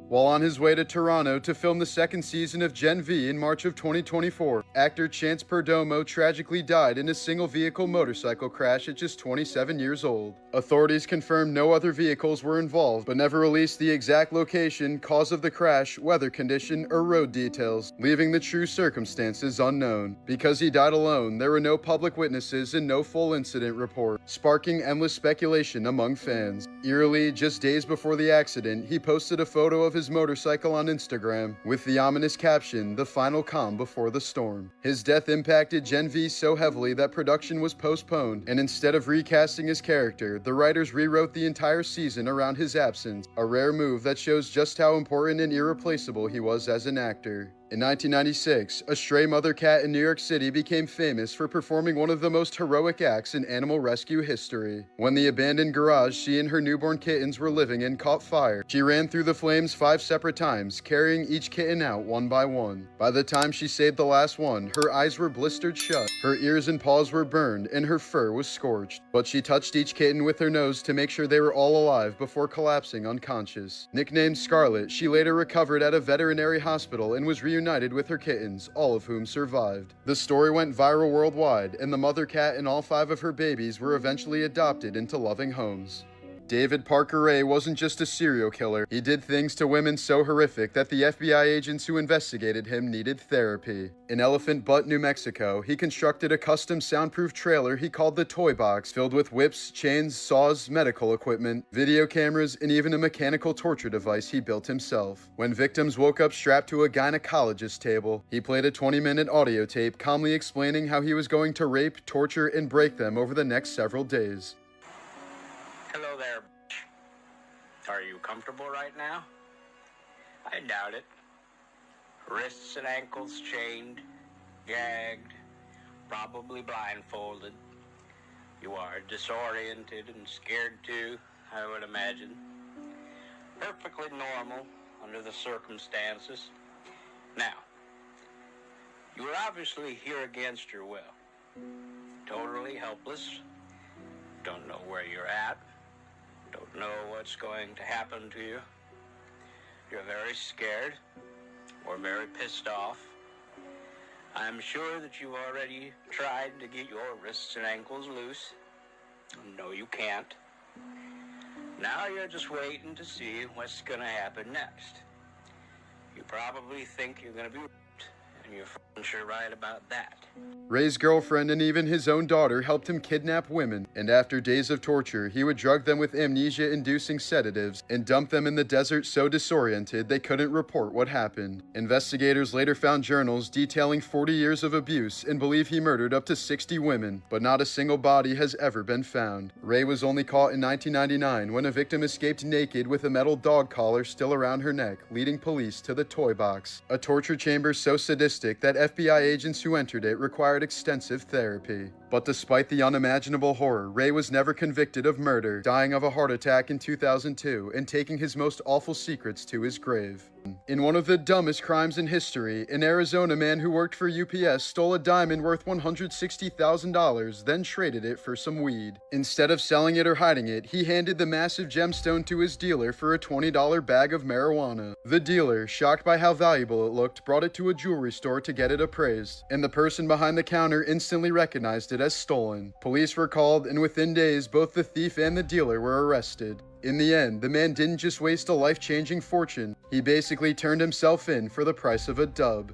While on his way to Toronto to film the second season of Gen V in March of 2024, actor Chance Perdomo tragically died in a single-vehicle motorcycle crash at just 27 years old. Authorities confirmed no other vehicles were involved, but never released the exact location, cause of the crash, weather condition, or road details, leaving the true circumstances unknown. Because he died alone, there were no public witnesses and no full incident report, sparking endless speculation among fans. Eerily, just days before the accident, he posted a photo of his motorcycle on Instagram with the ominous caption, "The final calm before the storm." His death impacted Gen V so heavily that production was postponed, and instead of recasting his character, the writers rewrote the entire season around his absence, a rare move that shows just how important and irreplaceable he was as an actor. In 1996, a stray mother cat in New York City became famous for performing one of the most heroic acts in animal rescue history. When the abandoned garage she and her newborn kittens were living in caught fire, she ran through the flames 5 separate times, carrying each kitten out one by one. By the time she saved the last one, her eyes were blistered shut, her ears and paws were burned, and her fur was scorched. But she touched each kitten with her nose to make sure they were all alive before collapsing unconscious. Nicknamed Scarlet, she later recovered at a veterinary hospital and was reunited with her kittens, all of whom survived. The story went viral worldwide, and the mother cat and all 5 of her babies were eventually adopted into loving homes. David Parker Ray wasn't just a serial killer. He did things to women so horrific that the FBI agents who investigated him needed therapy. In Elephant Butte, New Mexico, he constructed a custom soundproof trailer he called the Toy Box, filled with whips, chains, saws, medical equipment, video cameras, and even a mechanical torture device he built himself. When victims woke up strapped to a gynecologist table, he played a 20-minute audio tape calmly explaining how he was going to rape, torture, and break them over the next several days. Hello there. Are you comfortable right now? I doubt it. Wrists and ankles chained, gagged, probably blindfolded. You are disoriented and scared too, I would imagine. Perfectly normal under the circumstances. Now, you are obviously here against your will. Totally helpless. Don't know where you're at. Don't know what's going to happen to you. You're very scared or very pissed off. I'm sure that you've already tried to get your wrists and ankles loose. No, you can't. Now you're just waiting to see what's going to happen next. You probably think you're going to be raped, and you're f***ing sure right about that. Ray's girlfriend and even his own daughter helped him kidnap women, and after days of torture, he would drug them with amnesia-inducing sedatives and dump them in the desert so disoriented they couldn't report what happened. Investigators later found journals detailing 40 years of abuse and believe he murdered up to 60 women, but not a single body has ever been found. Ray was only caught in 1999 when a victim escaped naked with a metal dog collar still around her neck, leading police to the Toy Box, a torture chamber so sadistic that FBI agents who entered it required extensive therapy. But despite the unimaginable horror, Ray was never convicted of murder, dying of a heart attack in 2002 and taking his most awful secrets to his grave. In one of the dumbest crimes in history, an Arizona man who worked for UPS stole a diamond worth $160,000, then traded it for some weed. Instead of selling it or hiding it, he handed the massive gemstone to his dealer for a $20 bag of marijuana. The dealer, shocked by how valuable it looked, brought it to a jewelry store to get it appraised, and the person behind the counter instantly recognized it as stolen. Police were called, and within days, both the thief and the dealer were arrested. In the end, the man didn't just waste a life-changing fortune, he basically turned himself in for the price of a dub.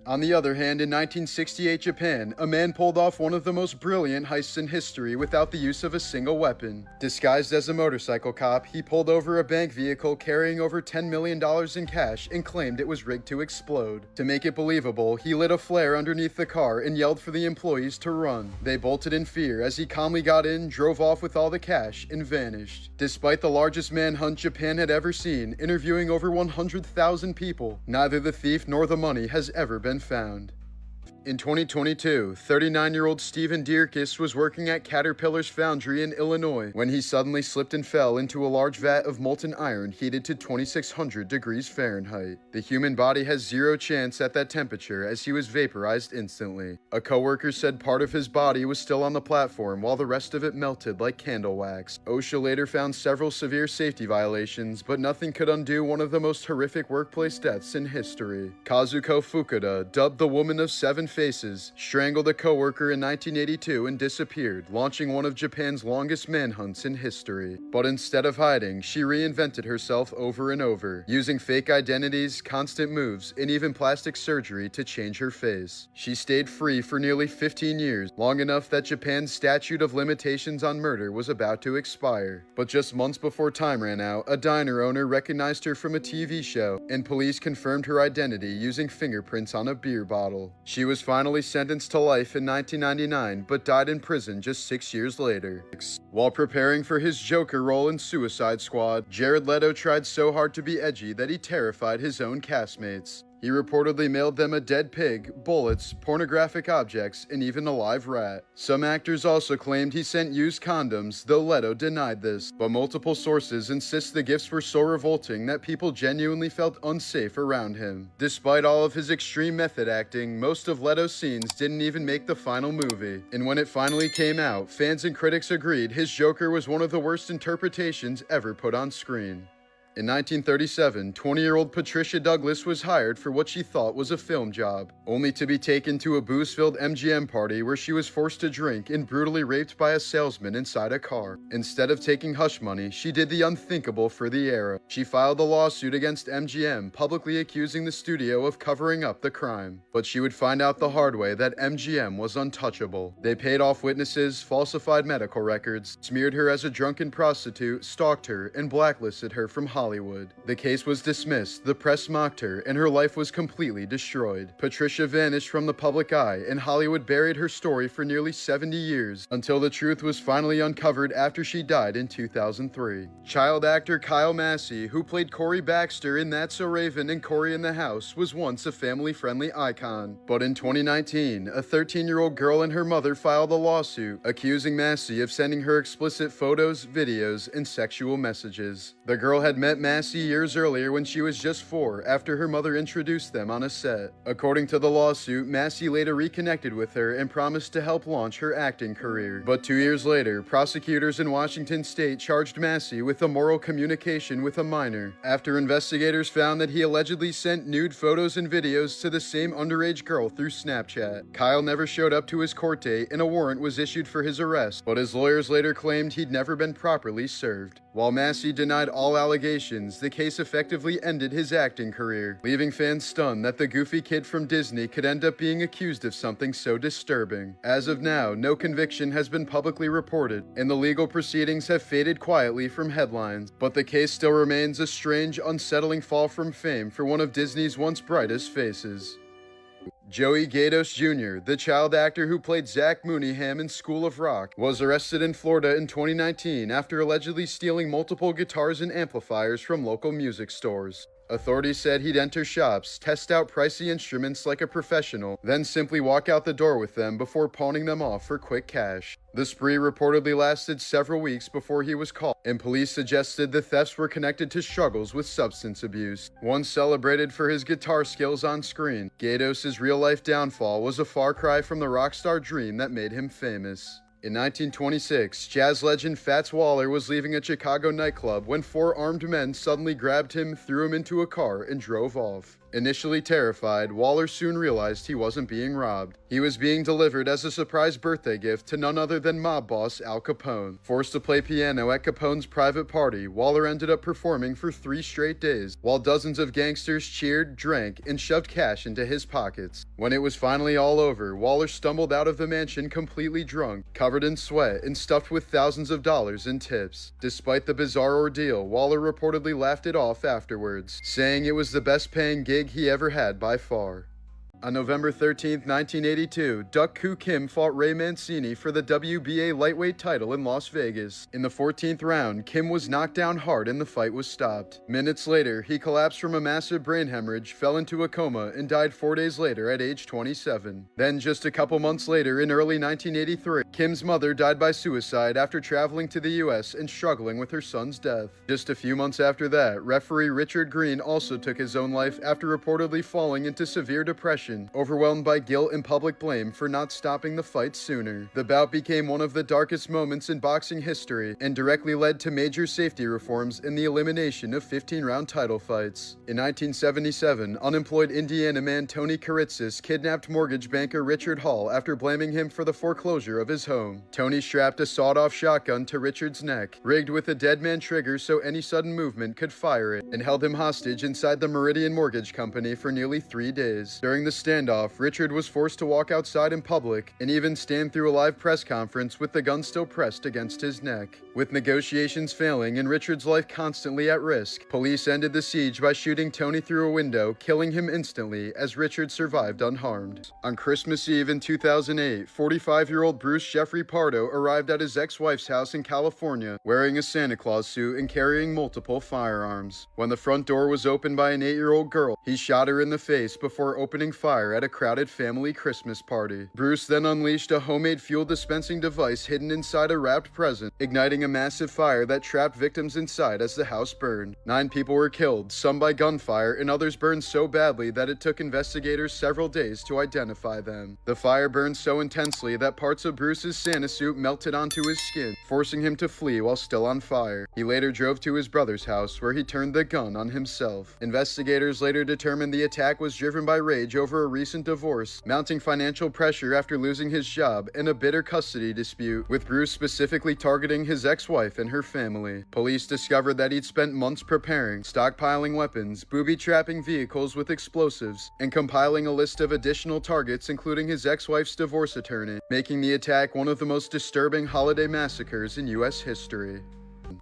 On the other hand, in 1968 Japan, a man pulled off one of the most brilliant heists in history without the use of a single weapon. Disguised as a motorcycle cop, he pulled over a bank vehicle carrying over $10 million in cash and claimed it was rigged to explode. To make it believable, he lit a flare underneath the car and yelled for the employees to run. They bolted in fear as he calmly got in, drove off with all the cash, and vanished. Despite the largest manhunt Japan had ever seen, interviewing over 100,000 people, neither the thief nor the money has ever been found. In 2022, 39-year-old Stephen Dierkes was working at Caterpillar's foundry in Illinois when he suddenly slipped and fell into a large vat of molten iron heated to 2,600 degrees Fahrenheit. The human body has zero chance at that temperature as he was vaporized instantly. A coworker said part of his body was still on the platform while the rest of it melted like candle wax. OSHA later found several severe safety violations, but nothing could undo one of the most horrific workplace deaths in history. Kazuko Fukuda, dubbed the Woman of Seven Faces, strangled a coworker in 1982 and disappeared, launching one of Japan's longest manhunts in history. But instead of hiding, she reinvented herself over and over, using fake identities, constant moves, and even plastic surgery to change her face. She stayed free for nearly 15 years, long enough that Japan's statute of limitations on murder was about to expire. But just months before time ran out, a diner owner recognized her from a TV show, and police confirmed her identity using fingerprints on a beer bottle. She was finally sentenced to life in 1999, but died in prison just 6 years later. While preparing for his Joker role in Suicide Squad, Jared Leto tried so hard to be edgy that he terrified his own castmates. He reportedly mailed them a dead pig, bullets, pornographic objects, and even a live rat. Some actors also claimed he sent used condoms, though Leto denied this. But multiple sources insist the gifts were so revolting that people genuinely felt unsafe around him. Despite all of his extreme method acting, most of Leto's scenes didn't even make the final movie. And when it finally came out, fans and critics agreed his Joker was one of the worst interpretations ever put on screen. In 1937, 20-year-old Patricia Douglas was hired for what she thought was a film job, only to be taken to a booze-filled MGM party where she was forced to drink and brutally raped by a salesman inside a car. Instead of taking hush money, she did the unthinkable for the era. She filed a lawsuit against MGM, publicly accusing the studio of covering up the crime. But she would find out the hard way that MGM was untouchable. They paid off witnesses, falsified medical records, smeared her as a drunken prostitute, stalked her, and blacklisted her from Hollywood. The case was dismissed, the press mocked her, and her life was completely destroyed. Patricia vanished from the public eye, and Hollywood buried her story for nearly 70 years, until the truth was finally uncovered after she died in 2003. Child actor Kyle Massey, who played Corey Baxter in That's So Raven and Corey in the House, was once a family-friendly icon. But in 2019, a 13-year-old girl and her mother filed a lawsuit, accusing Massey of sending her explicit photos, videos, and sexual messages. The girl had met Massey years earlier when she was just 4, after her mother introduced them on a set. According to the lawsuit, Massey later reconnected with her and promised to help launch her acting career. But 2 years later, prosecutors in Washington state charged Massey with immoral communication with a minor, after investigators found that he allegedly sent nude photos and videos to the same underage girl through Snapchat. Kyle never showed up to his court date, and a warrant was issued for his arrest, but his lawyers later claimed he'd never been properly served. While Massey denied all allegations, the case effectively ended his acting career, leaving fans stunned that the goofy kid from Disney could end up being accused of something so disturbing. As of now, no conviction has been publicly reported, and the legal proceedings have faded quietly from headlines, but the case still remains a strange, unsettling fall from fame for one of Disney's once brightest faces. Joey Gatos Jr., the child actor who played Zach Mooneyham in School of Rock, was arrested in Florida in 2019 after allegedly stealing multiple guitars and amplifiers from local music stores. Authorities said he'd enter shops, test out pricey instruments like a professional, then simply walk out the door with them before pawning them off for quick cash. The spree reportedly lasted several weeks before he was caught, and police suggested the thefts were connected to struggles with substance abuse. Once celebrated for his guitar skills on screen, Gatos' real-life downfall was a far cry from the rock star dream that made him famous. In 1926, jazz legend Fats Waller was leaving a Chicago nightclub when 4 armed men suddenly grabbed him, threw him into a car, and drove off. Initially terrified, Waller soon realized he wasn't being robbed. He was being delivered as a surprise birthday gift to none other than mob boss Al Capone. Forced to play piano at Capone's private party, Waller ended up performing for 3 straight days, while dozens of gangsters cheered, drank, and shoved cash into his pockets. When it was finally all over, Waller stumbled out of the mansion completely drunk, covered in sweat, and stuffed with thousands of dollars in tips. Despite the bizarre ordeal, Waller reportedly laughed it off afterwards, saying it was the best paying gig he ever had by far. On November 13, 1982, Duck Koo Kim fought Ray Mancini for the WBA lightweight title in Las Vegas. In the 14th round, Kim was knocked down hard and the fight was stopped. Minutes later, he collapsed from a massive brain hemorrhage, fell into a coma, and died 4 days later at age 27. Then, just a couple months later, in early 1983, Kim's mother died by suicide after traveling to the US and struggling with her son's death. Just a few months after that, referee Richard Green also took his own life after reportedly falling into severe depression, overwhelmed by guilt and public blame for not stopping the fight sooner. The bout became one of the darkest moments in boxing history and directly led to major safety reforms and the elimination of 15-round title fights. In 1977, unemployed Indiana man Tony Karitzis kidnapped mortgage banker Richard Hall after blaming him for the foreclosure of his home. Tony strapped a sawed-off shotgun to Richard's neck, rigged with a dead man trigger so any sudden movement could fire it, and held him hostage inside the Meridian Mortgage Company for nearly 3 days. During the standoff, Richard was forced to walk outside in public and even stand through a live press conference with the gun still pressed against his neck. With negotiations failing and Richard's life constantly at risk, police ended the siege by shooting Tony through a window, killing him instantly as Richard survived unharmed. On Christmas Eve in 2008, 45-year-old Bruce Jeffrey Pardo arrived at his ex-wife's house in California wearing a Santa Claus suit and carrying multiple firearms. When the front door was opened by an 8-year-old girl, he shot her in the face before opening fire at a crowded family Christmas party. Bruce then unleashed a homemade fuel dispensing device hidden inside a wrapped present, igniting a massive fire that trapped victims inside as the house burned. 9 people were killed, some by gunfire, and others burned so badly that it took investigators several days to identify them. The fire burned so intensely that parts of Bruce's Santa suit melted onto his skin, forcing him to flee while still on fire. He later drove to his brother's house, where he turned the gun on himself. Investigators later determined the attack was driven by rage over a recent divorce, mounting financial pressure after losing his job, and a bitter custody dispute, with Bruce specifically targeting his ex-wife and her family. Police discovered that he'd spent months preparing, stockpiling weapons, booby-trapping vehicles with explosives, and compiling a list of additional targets including his ex-wife's divorce attorney, making the attack one of the most disturbing holiday massacres in U.S. history.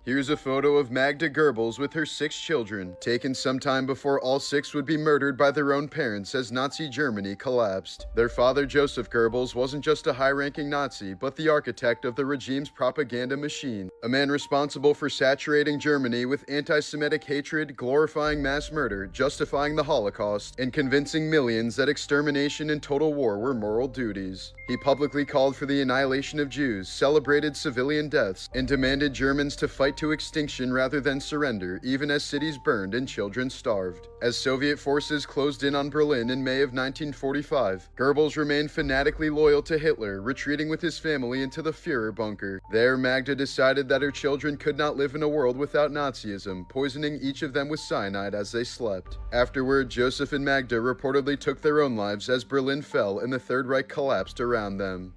Here's a photo of Magda Goebbels with her 6 children, taken sometime before all 6 would be murdered by their own parents as Nazi Germany collapsed. Their father, Joseph Goebbels, wasn't just a high-ranking Nazi, but the architect of the regime's propaganda machine, a man responsible for saturating Germany with anti-Semitic hatred, glorifying mass murder, justifying the Holocaust, and convincing millions that extermination and total war were moral duties. He publicly called for the annihilation of Jews, celebrated civilian deaths, and demanded Germans to fight to extinction rather than surrender, even as cities burned and children starved. As Soviet forces closed in on Berlin in May of 1945, Goebbels remained fanatically loyal to Hitler, retreating with his family into the Führer bunker. There, Magda decided that her children could not live in a world without Nazism, poisoning each of them with cyanide as they slept. Afterward, Joseph and Magda reportedly took their own lives as Berlin fell and the Third Reich collapsed around them.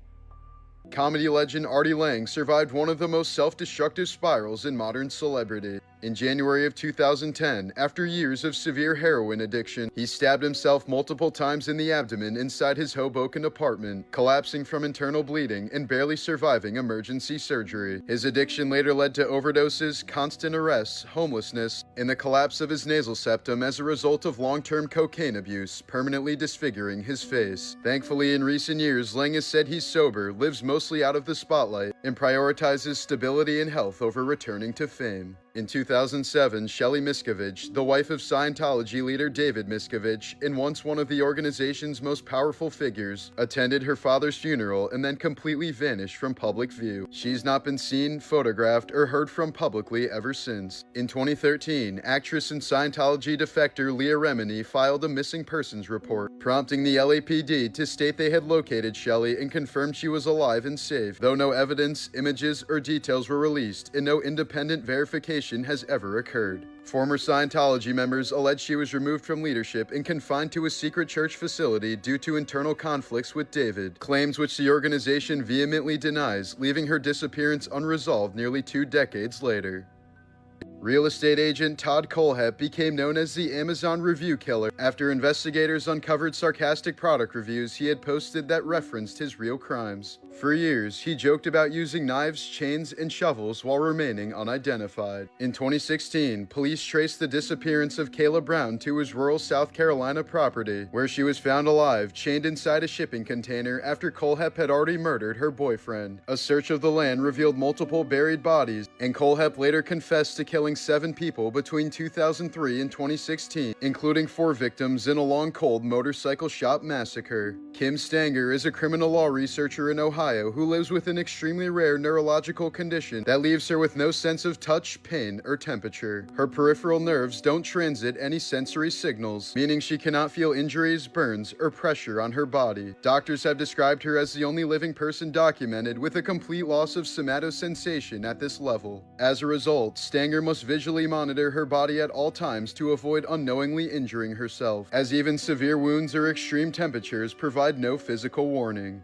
Comedy legend Artie Lang survived one of the most self-destructive spirals in modern celebrity. In January of 2010, after years of severe heroin addiction, he stabbed himself multiple times in the abdomen inside his Hoboken apartment, collapsing from internal bleeding and barely surviving emergency surgery. His addiction later led to overdoses, constant arrests, homelessness, and the collapse of his nasal septum as a result of long-term cocaine abuse, permanently disfiguring his face. Thankfully, in recent years, Lang has said he's sober, lives mostly out of the spotlight, and prioritizes stability and health over returning to fame. In 2007, Shelley Miscavige, the wife of Scientology leader David Miscavige, and once one of the organization's most powerful figures, attended her father's funeral and then completely vanished from public view. She's not been seen, photographed, or heard from publicly ever since. In 2013, actress and Scientology defector Leah Remini filed a missing persons report, prompting the LAPD to state they had located Shelley and confirmed she was alive and safe, though no evidence, images, or details were released, and no independent verification has ever occurred. Former Scientology members allege she was removed from leadership and confined to a secret church facility due to internal conflicts with David, claims which the organization vehemently denies, leaving her disappearance unresolved nearly 2 decades later. Real estate agent Todd Kohlhepp became known as the Amazon Review Killer after investigators uncovered sarcastic product reviews he had posted that referenced his real crimes. For years, he joked about using knives, chains, and shovels while remaining unidentified. In 2016, police traced the disappearance of Kayla Brown to his rural South Carolina property, where she was found alive, chained inside a shipping container after Kohlhepp had already murdered her boyfriend. A search of the land revealed multiple buried bodies, and Kohlhepp later confessed to killing 7 people between 2003 and 2016, including 4 victims in a long cold motorcycle shop massacre. Kim Stanger is a criminal law researcher in Ohio who lives with an extremely rare neurological condition that leaves her with no sense of touch, pain, or temperature. Her peripheral nerves don't transmit any sensory signals, meaning she cannot feel injuries, burns, or pressure on her body. Doctors have described her as the only living person documented with a complete loss of somatosensation at this level. As a result, Stanger must visually monitor her body at all times to avoid unknowingly injuring herself, as even severe wounds or extreme temperatures provide no physical warning.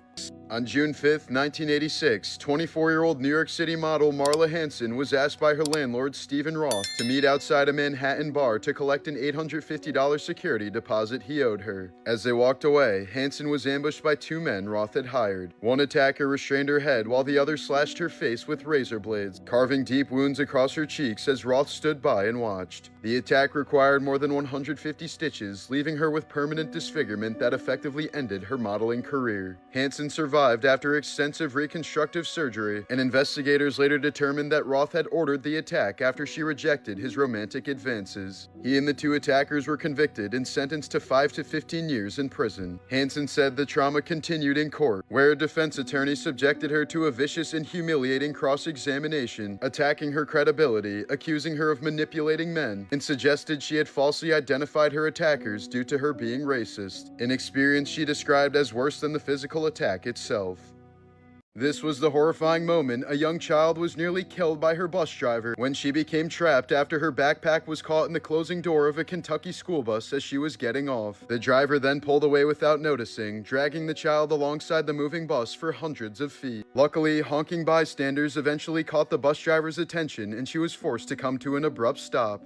On June 5, 1986, 24-year-old New York City model Marla Hansen was asked by her landlord, Stephen Roth, to meet outside a Manhattan bar to collect an $850 security deposit he owed her. As they walked away, Hansen was ambushed by 2 men Roth had hired. One attacker restrained her head while the other slashed her face with razor blades, carving deep wounds across her cheeks as Roth stood by and watched. The attack required more than 150 stitches, leaving her with permanent disfigurement that effectively ended her modeling career. Hansen survived after extensive reconstructive surgery, and investigators later determined that Roth had ordered the attack after she rejected his romantic advances. He and the 2 attackers were convicted and sentenced to 5 to 15 years in prison. Hansen said the trauma continued in court, where a defense attorney subjected her to a vicious and humiliating cross-examination, attacking her credibility, accusing her of manipulating men, and suggested she had falsely identified her attackers due to her being racist, an experience she described as worse than the physical attack itself. This was the horrifying moment a young child was nearly killed by her bus driver when she became trapped after her backpack was caught in the closing door of a Kentucky school bus as she was getting off. The driver then pulled away without noticing, dragging the child alongside the moving bus for hundreds of feet. Luckily, honking bystanders eventually caught the bus driver's attention and she was forced to come to an abrupt stop.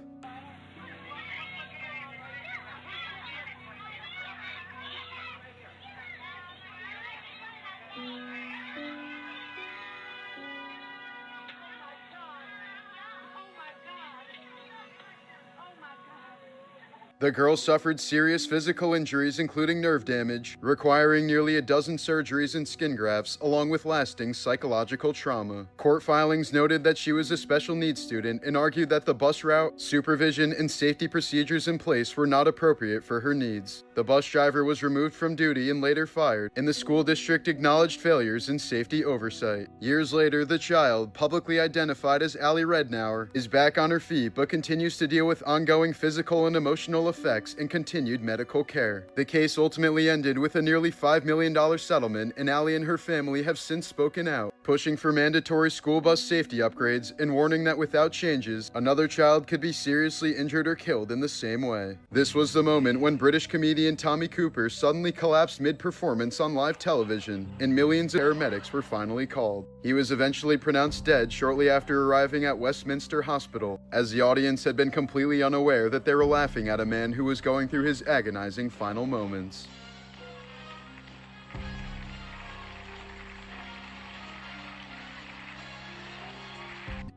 The girl suffered serious physical injuries including nerve damage, requiring nearly a dozen surgeries and skin grafts, along with lasting psychological trauma. Court filings noted that she was a special needs student and argued that the bus route, supervision, and safety procedures in place were not appropriate for her needs. The bus driver was removed from duty and later fired, and the school district acknowledged failures in safety oversight. Years later, the child, publicly identified as Allie Rednauer, is back on her feet but continues to deal with ongoing physical and emotional effects and continued medical care. The case ultimately ended with a nearly $5 million settlement, and Allie and her family have since spoken out, pushing for mandatory school bus safety upgrades and warning that without changes, another child could be seriously injured or killed in the same way. This was the moment when British comedian Tommy Cooper suddenly collapsed mid-performance on live television, and millions of paramedics were finally called. He was eventually pronounced dead shortly after arriving at Westminster Hospital, as the audience had been completely unaware that they were laughing at a man who was going through his agonizing final moments.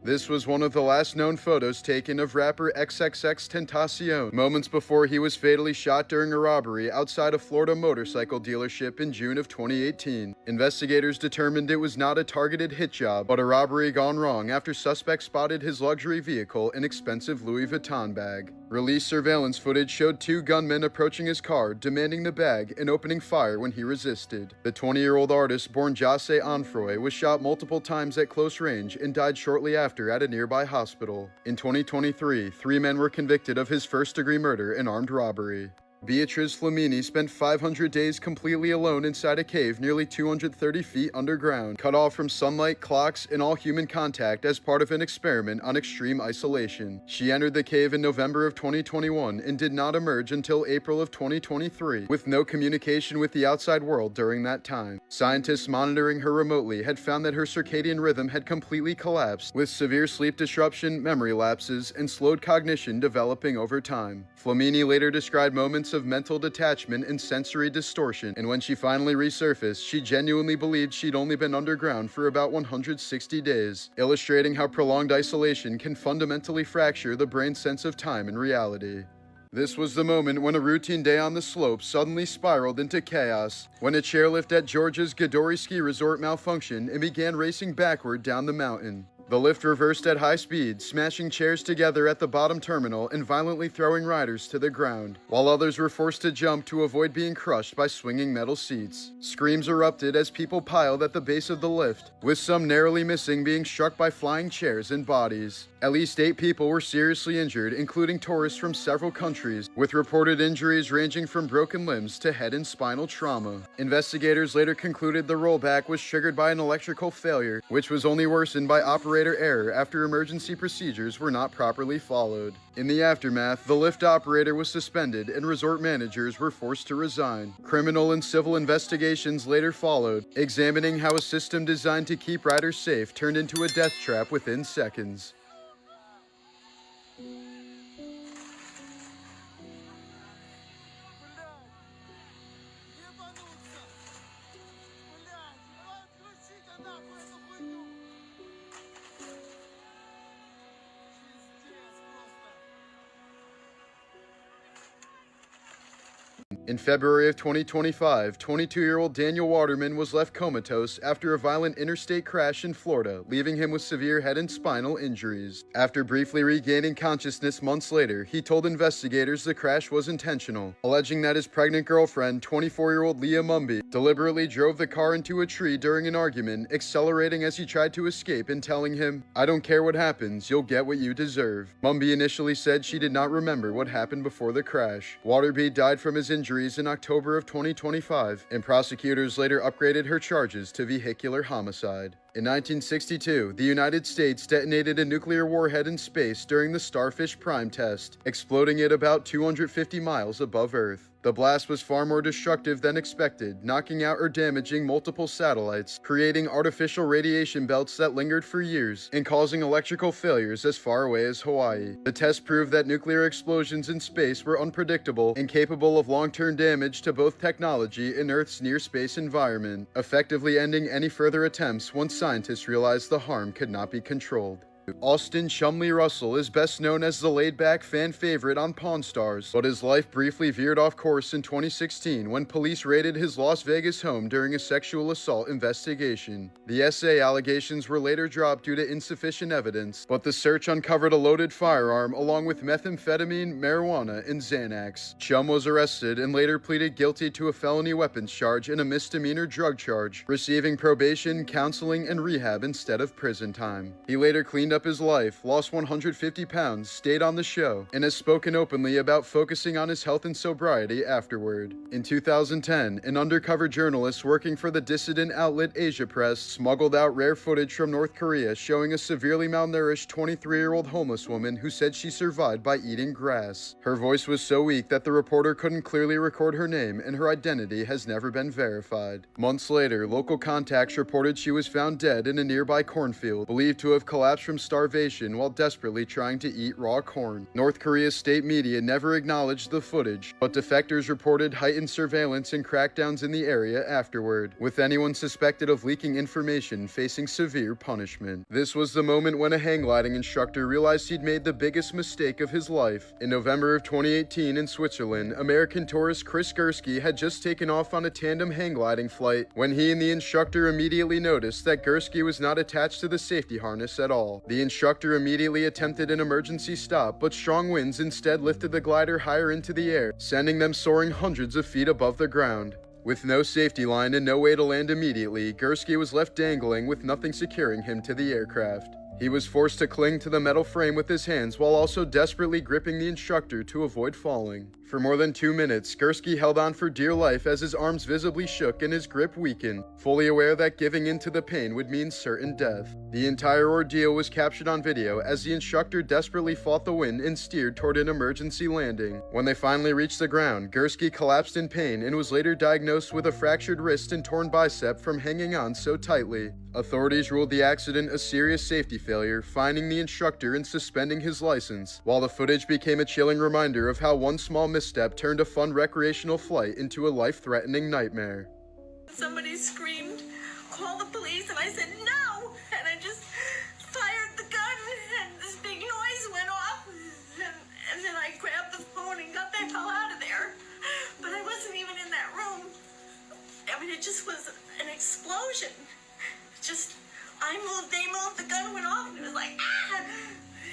This was one of the last known photos taken of rapper XXXTentacion, moments before he was fatally shot during a robbery outside a Florida motorcycle dealership in June of 2018. Investigators determined it was not a targeted hit job, but a robbery gone wrong after suspects spotted his luxury vehicle and expensive Louis Vuitton bag. Released surveillance footage showed 2 gunmen approaching his car, demanding the bag and opening fire when he resisted. The 20-year-old artist, born Jose Onfroy, was shot multiple times at close range and died shortly after at a nearby hospital. In 2023, 3 men were convicted of his first-degree murder and armed robbery. Beatrice Flamini spent 500 days completely alone inside a cave nearly 230 feet underground, cut off from sunlight, clocks, and all human contact as part of an experiment on extreme isolation. She entered the cave in November of 2021 and did not emerge until April of 2023, with no communication with the outside world during that time. Scientists monitoring her remotely had found that her circadian rhythm had completely collapsed, with severe sleep disruption, memory lapses, and slowed cognition developing over time. Flamini later described moments case of mental detachment and sensory distortion, and when she finally resurfaced, she genuinely believed she'd only been underground for about 160 days, illustrating how prolonged isolation can fundamentally fracture the brain's sense of time and reality. This was the moment when a routine day on the slope suddenly spiraled into chaos, when a chairlift at Georgia's Goebbels ski resort malfunctioned and began racing backward down the mountain. The lift reversed at high speed, smashing chairs together at the bottom terminal and violently throwing riders to the ground, while others were forced to jump to avoid being crushed by swinging metal seats. Screams erupted as people piled at the base of the lift, with some narrowly missing being struck by flying chairs and bodies. At least 8 people were seriously injured, including tourists from several countries, with reported injuries ranging from broken limbs to head and spinal trauma. Investigators later concluded the rollback was triggered by an electrical failure, which was only worsened by operator error after emergency procedures were not properly followed. In the aftermath, the lift operator was suspended and resort managers were forced to resign. Criminal and civil investigations later followed, examining how a system designed to keep riders safe turned into a death trap within seconds. In February of 2025, 22-year-old Daniel Waterman was left comatose after a violent interstate crash in Florida, leaving him with severe head and spinal injuries. After briefly regaining consciousness months later, he told investigators the crash was intentional, alleging that his pregnant girlfriend, 24-year-old Leah Mumby, deliberately drove the car into a tree during an argument, accelerating as he tried to escape and telling him, "I don't care what happens, you'll get what you deserve." Mumby initially said she did not remember what happened before the crash. Waterby died from his injuries in October of 2025, and prosecutors later upgraded her charges to vehicular homicide. In 1962, the United States detonated a nuclear warhead in space during the Starfish Prime test, exploding it about 250 miles above Earth. The blast was far more destructive than expected, knocking out or damaging multiple satellites, creating artificial radiation belts that lingered for years, and causing electrical failures as far away as Hawaii. The test proved that nuclear explosions in space were unpredictable and capable of long-term damage to both technology and Earth's near-space environment, effectively ending any further attempts once scientists realized the harm could not be controlled. Austin Chumley Russell is best known as the laid-back fan favorite on Pawn Stars, but his life briefly veered off course in 2016 when police raided his Las Vegas home during a sexual assault investigation. The SA allegations were later dropped due to insufficient evidence, but the search uncovered a loaded firearm along with methamphetamine, marijuana, and Xanax. Chum was arrested and later pleaded guilty to a felony weapons charge and a misdemeanor drug charge, receiving probation, counseling, and rehab instead of prison time. He later cleaned up his life, lost 150 pounds, stayed on the show, and has spoken openly about focusing on his health and sobriety afterward. In 2010, an undercover journalist working for the dissident outlet Asia Press smuggled out rare footage from North Korea showing a severely malnourished 23-year-old homeless woman who said she survived by eating grass. Her voice was so weak that the reporter couldn't clearly record her name, and her identity has never been verified. Months later, local contacts reported she was found dead in a nearby cornfield, believed to have collapsed from starvation while desperately trying to eat raw corn. North Korea's state media never acknowledged the footage, but defectors reported heightened surveillance and crackdowns in the area afterward, with anyone suspected of leaking information facing severe punishment. This was the moment when a hang gliding instructor realized he'd made the biggest mistake of his life. In November of 2018 in Switzerland, American tourist Chris Gursky had just taken off on a tandem hang gliding flight when he and the instructor immediately noticed that Gursky was not attached to the safety harness at all. The instructor immediately attempted an emergency stop, but strong winds instead lifted the glider higher into the air, sending them soaring hundreds of feet above the ground. With no safety line and no way to land immediately, Gursky was left dangling with nothing securing him to the aircraft. He was forced to cling to the metal frame with his hands while also desperately gripping the instructor to avoid falling. For more than 2 minutes, Gursky held on for dear life as his arms visibly shook and his grip weakened, fully aware that giving in to the pain would mean certain death. The entire ordeal was captured on video as the instructor desperately fought the wind and steered toward an emergency landing. When they finally reached the ground, Gursky collapsed in pain and was later diagnosed with a fractured wrist and torn bicep from hanging on so tightly. Authorities ruled the accident a serious safety failure, fining the instructor and suspending his license, while the footage became a chilling reminder of how one small misstep turned a fun recreational flight into a life-threatening nightmare. Somebody screamed, "Call the police," and I said, "No!" And I just fired the gun, and this big noise went off, and then I grabbed the phone and got the hell out of there. But I wasn't even in that room. I mean, it just was an explosion. I moved, they moved, the gun went off, and it was like, ah!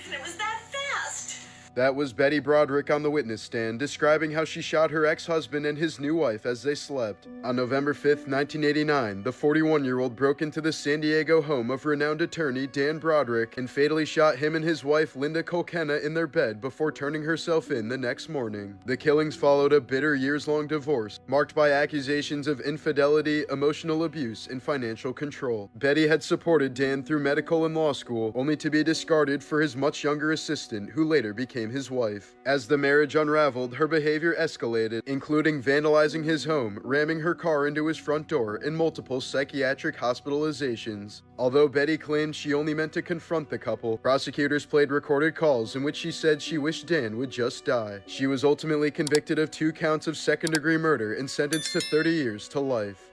And it was that fast. That was Betty Broderick on the witness stand, describing how she shot her ex-husband and his new wife as they slept. On November 5th, 1989, the 41-year-old broke into the San Diego home of renowned attorney Dan Broderick and fatally shot him and his wife Linda Kolkena in their bed before turning herself in the next morning. The killings followed a bitter years-long divorce, marked by accusations of infidelity, emotional abuse, and financial control. Betty had supported Dan through medical and law school, only to be discarded for his much younger assistant, who later became his wife. As the marriage unraveled, her behavior escalated, including vandalizing his home, ramming her car into his front door, and multiple psychiatric hospitalizations. Although Betty claimed she only meant to confront the couple, prosecutors played recorded calls in which she said she wished Dan would just die. She was ultimately convicted of 2 counts of second-degree murder and sentenced to 30 years to life.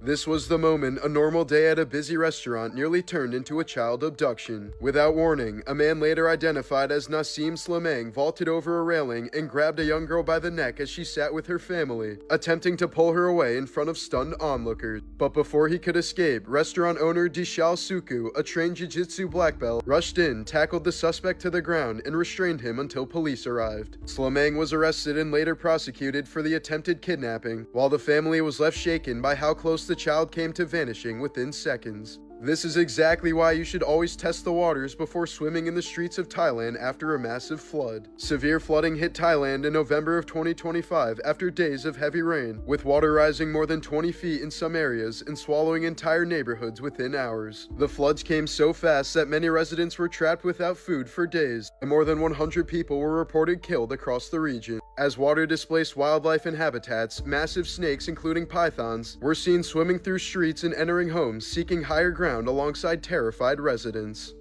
This was the moment a normal day at a busy restaurant nearly turned into a child abduction. Without warning, a man later identified as Nassim Slimang vaulted over a railing and grabbed a young girl by the neck as she sat with her family, attempting to pull her away in front of stunned onlookers. But before he could escape, restaurant owner Dishal Suku, a trained jiu-jitsu black belt, rushed in, tackled the suspect to the ground, and restrained him until police arrived. Slimang was arrested and later prosecuted for the attempted kidnapping, while the family was left shaken by how close the child came to vanishing within seconds. This is exactly why you should always test the waters before swimming in the streets of Thailand after a massive flood. Severe flooding hit Thailand in November of 2025 after days of heavy rain, with water rising more than 20 feet in some areas and swallowing entire neighborhoods within hours. The floods came so fast that many residents were trapped without food for days, and more than 100 people were reported killed across the region. As water displaced wildlife and habitats, massive snakes, including pythons, were seen swimming through streets and entering homes, seeking higher ground alongside terrified residents.